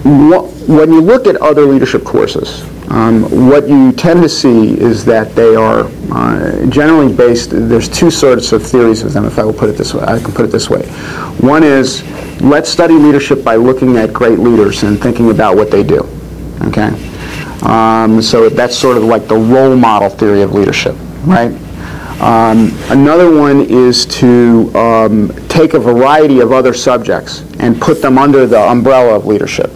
when you look at other leadership courses, what you tend to see is that they are generally based. There's two sorts of theories of them. If I will put it this way, I can put it this way. One is, let's study leadership by looking at great leaders and thinking about what they do. Okay, so that's sort of like the role model theory of leadership, right? Another one is to take a variety of other subjects and put them under the umbrella of leadership.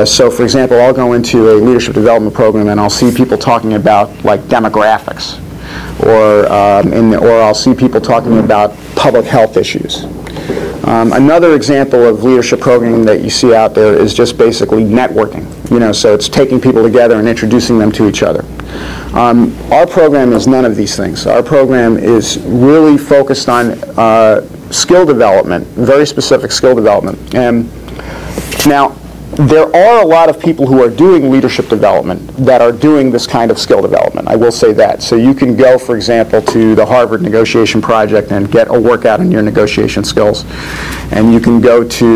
So, for example, I'll go into a leadership development program and I'll see people talking about like demographics, or I'll see people talking about public health issues. Another example of leadership programming that you see out there is just basically networking. So it's taking people together and introducing them to each other. Our program is none of these things. Our program is really focused on skill development, very specific skill development. And now, there are a lot of people who are doing leadership development that are doing this kind of skill development. I will say that. So you can go, for example, to the Harvard Negotiation Project and get a workout in your negotiation skills. And you can go to,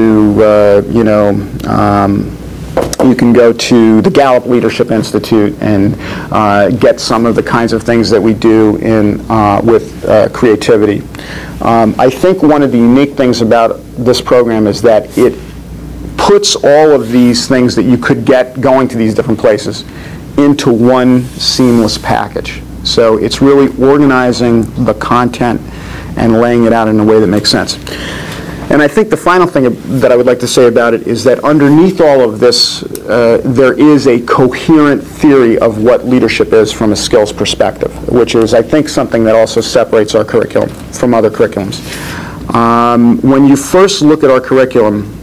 you can go to the Gallup Leadership Institute and get some of the kinds of things that we do with creativity. I think one of the unique things about this program is that it puts all of these things that you could get going to these different places into one seamless package. So it's really organizing the content and laying it out in a way that makes sense. And I think the final thing that I would like to say about it is that underneath all of this, there is a coherent theory of what leadership is from a skills perspective, which is, I think, something that also separates our curriculum from other curriculums. When you first look at our curriculum,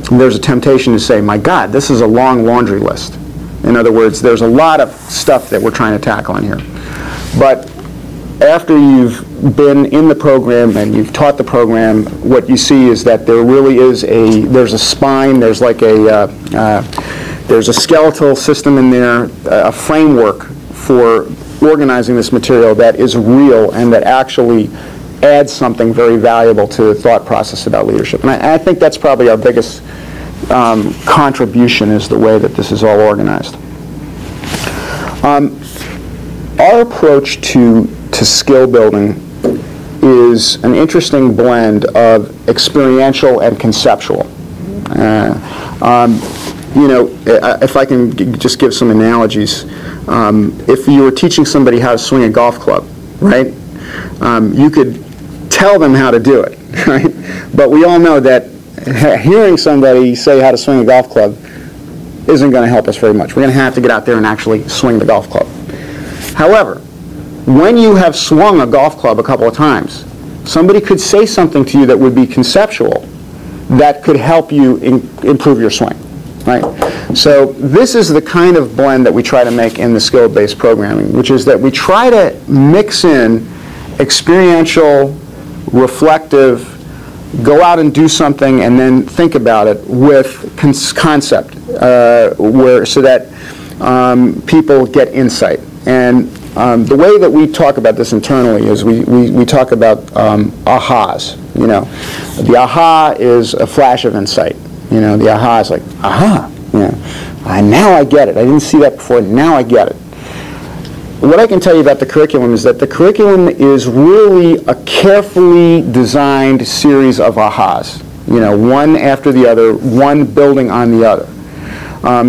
there's a temptation to say, my God, this is a long laundry list. In other words, there's a lot of stuff that we're trying to tackle in here. But after you've been in the program and you've taught the program, what you see is that there really is there's a spine, there's like there's a skeletal system in there, a framework for organizing this material that is real and that actually adds something very valuable to the thought process about leadership. And I think that's probably our biggest contribution, is the way that this is all organized. Our approach to skill building is an interesting blend of experiential and conceptual. If I can just give some analogies, if you were teaching somebody how to swing a golf club, right? You could tell them how to do it, right? But we all know that hearing somebody say how to swing a golf club isn't going to help us very much. We're going to have to get out there and actually swing the golf club. However, when you have swung a golf club a couple of times, somebody could say something to you that would be conceptual that could help you improve your swing, right? So this is the kind of blend that we try to make in the skill-based programming, which is that we try to mix in experiential, reflective, go out and do something and then think about it with concept, so that people get insight. And the way that we talk about this internally is we talk about ahas. The aha is a flash of insight. The aha is like, aha, now I get it. I didn't see that before, now I get it. What I can tell you about the curriculum is that the curriculum is really a carefully designed series of ahas, one after the other, one building on the other,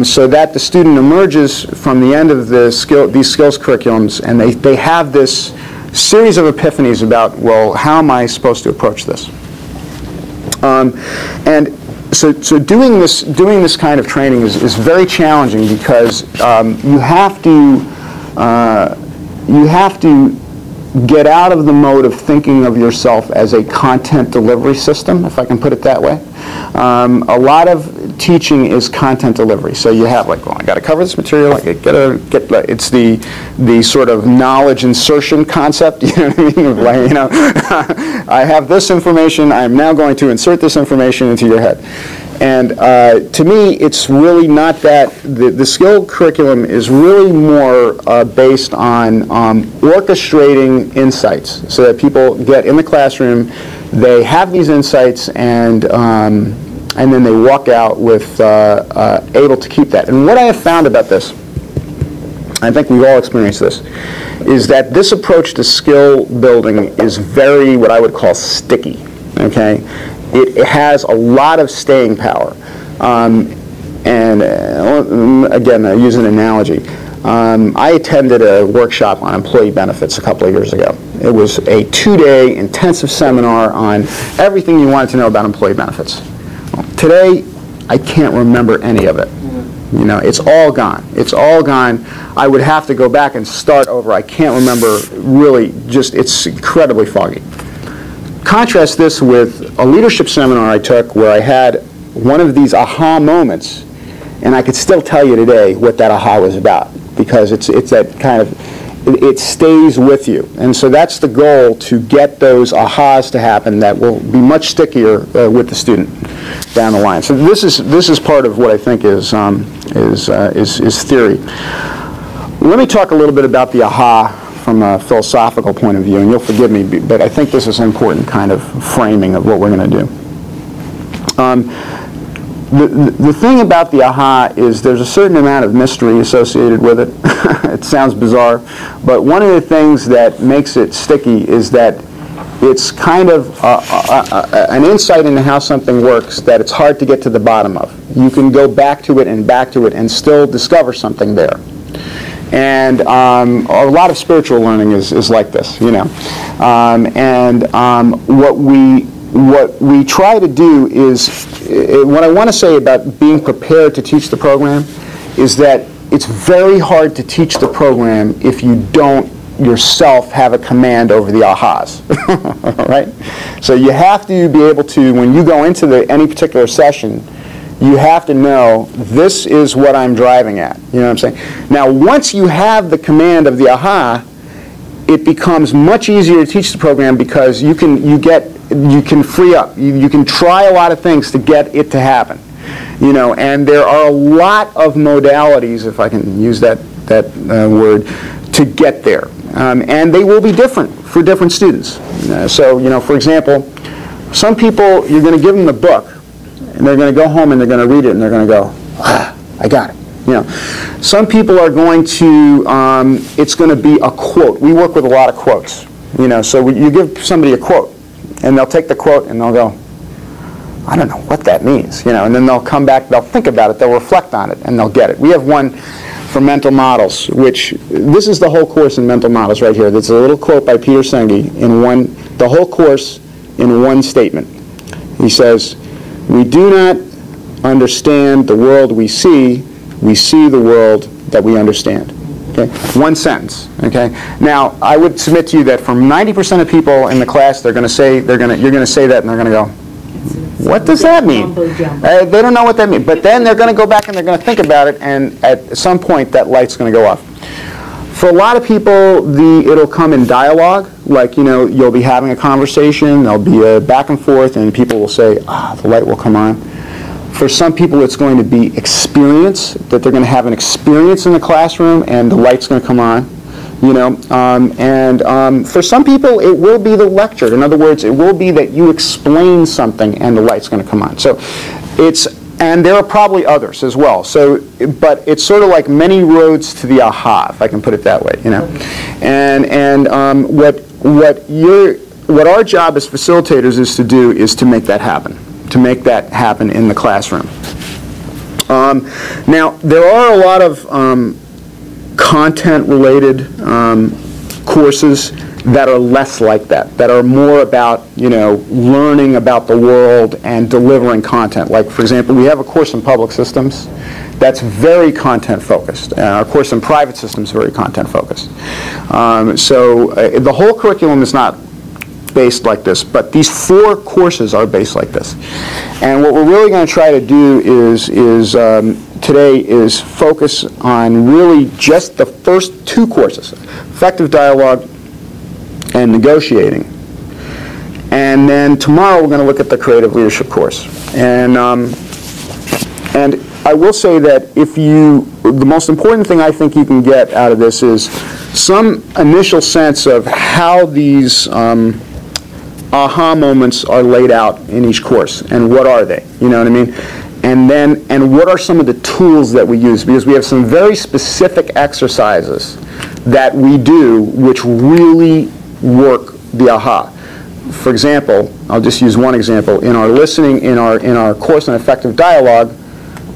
so that the student emerges from the end of these skills curriculums and they have this series of epiphanies about, well, how am I supposed to approach this? And so doing this kind of training is very challenging because you have to get out of the mode of thinking of yourself as a content delivery system, if I can put it that way. A lot of teaching is content delivery. So you have like, well, I got to cover this material. It's the sort of knowledge insertion concept. You know what I mean? Like, I have this information. I'm now going to insert this information into your head. And to me, it's really not that. The skill curriculum is really more based on orchestrating insights so that people get in the classroom, they have these insights, and and then they walk out with able to keep that. And what I have found about this, I think we've all experienced this, is that this approach to skill building is very, what I would call, sticky, okay? It has a lot of staying power. And again, I use an analogy. I attended a workshop on employee benefits a couple of years ago. It was a 2-day intensive seminar on everything you wanted to know about employee benefits. Well, today, I can't remember any of it. You know, it's all gone. It's all gone. I would have to go back and start over. I can't remember really, just, it's incredibly foggy. Contrast this with a leadership seminar I took where I had one of these aha moments, and I could still tell you today what that aha was about, because it's that kind of, it stays with you. And so that's the goal, to get those ahas to happen that will be much stickier with the student down the line. So this is part of what I think is theory. Let me talk a little bit about the aha from a philosophical point of view, and you'll forgive me, but I think this is an important kind of framing of what we're going to do. The thing about the aha is there's a certain amount of mystery associated with it. It sounds bizarre, but one of the things that makes it sticky is that it's kind of an insight into how something works that it's hard to get to the bottom of. You can go back to it and still discover something there. And a lot of spiritual learning is like this, you know. What we try to do is, what I want to say about being prepared to teach the program is that it's very hard to teach the program if you don't yourself have a command over the ahas, right? So you have to be able to, when you go into any particular session, you have to know, this is what I'm driving at. You know what I'm saying? Now, once you have the command of the aha, it becomes much easier to teach the program, because you can free up. You can try a lot of things to get it to happen. You know, and there are a lot of modalities, if I can use that word, to get there. And they will be different for different students. So, you know, for example, some people, you're going to give them the book, and they're going to go home and they're going to read it, and they're going to go, ah, I got it. You know, some people are going to, it's going to be a quote. We work with a lot of quotes. You know, so you give somebody a quote, and they'll take the quote and they'll go, I don't know what that means. You know, and then they'll come back, they'll think about it, they'll reflect on it, and they'll get it. We have one for mental models, which, this is the whole course in mental models right here. There's a little quote by Peter Senge in the whole course in one statement. He says, we do not understand the world we see the world that we understand. Okay? One sentence. Okay? Now, I would submit to you that from 90% of people in the class, they're going to say, you're going to say that, and they're going to go, what does that mean? They don't know what that means. But then they're going to go back and they're going to think about it, and at some point that light's going to go off. For a lot of people, it'll come in dialogue. Like, you know, you'll be having a conversation, there'll be a back and forth, and people will say, the light will come on. For some people, it's going to be experience, that they're going to have an experience in the classroom, and the light's going to come on. You know, for some people, it will be the lecture. In other words, it will be that you explain something and the light's going to come on. So and there are probably others as well. So, but it's sort of like many roads to the aha, if I can put it that way. You know, and what our job as facilitators is to do is to make that happen, in the classroom. Now, there are a lot of content-related courses that are less like that are more about, you know, learning about the world and delivering content. Like, for example, we have a course in public systems that's very content-focused. Our course in private systems is very content-focused. The whole curriculum is not based like this, but these 4 courses are based like this. And what we're really going to try to do today is focus on really just the first 2 courses, effective dialogue and negotiating. And then tomorrow we're going to look at the creative leadership course. And I will say that the most important thing I think you can get out of this is some initial sense of how these aha moments are laid out in each course, and what are they? You know what I mean? And what are some of the tools that we use? Because we have some very specific exercises that we do which really work the aha. For example, I'll just use one example. In our listening, in our course on effective dialogue,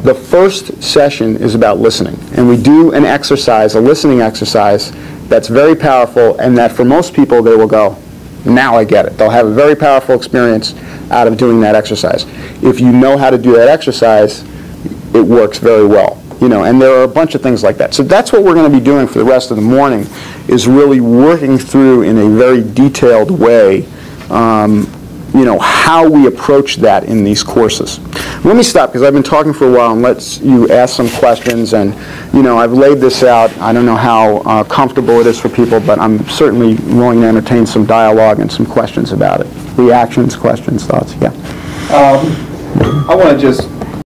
the first session is about listening. And we do an exercise, a listening exercise, that's very powerful, and that for most people they will go, now I get it. They'll have a very powerful experience out of doing that exercise. If you know how to do that exercise, it works very well. You know, and there are a bunch of things like that. So that's what we're going to be doing for the rest of the morning, is really working through in a very detailed way, you know, how we approach that in these courses. Let me stop, because I've been talking for a while, and let you ask some questions. And, you know, I've laid this out. I don't know how comfortable it is for people, but I'm certainly willing to entertain some dialogue and some questions about it. Reactions, questions, thoughts, yeah. I want to just